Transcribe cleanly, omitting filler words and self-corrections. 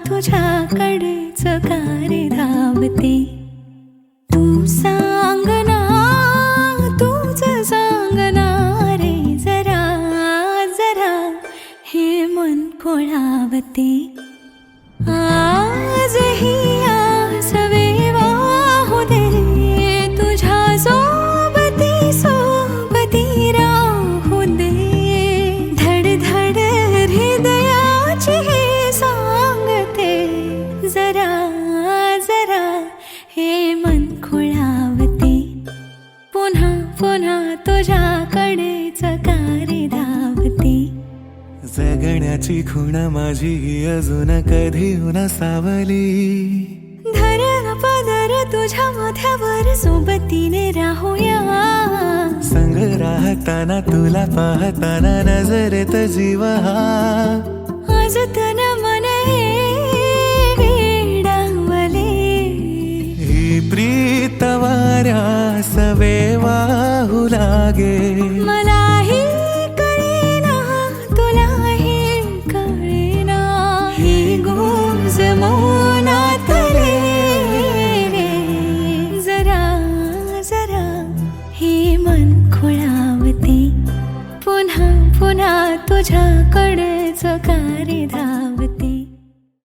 तुझ्याकडेच का रे धावते. तू सांग ना, तूच सांग ना रे, जरा जरा हे मन खोळावते. आजही आस वाहू दे, तुझ्या सोबती सोबती राहू दे. धड धड हृदयाची हे सांगते, जरा जरा हे मन खोळावते. पुन्हा पुन्हा तुझ्याकडेच का रे धावते. जगण्याची खुण माझी अजून कधी न सावली. धर पदर तुझ्या माथ्यावर, सोबतीने राहूया. संग राहताना तुला पाहताना नजरेत जीव हा. आज तन मन वेडावले, ही प्रीत वाऱ्यास वाहू लागे.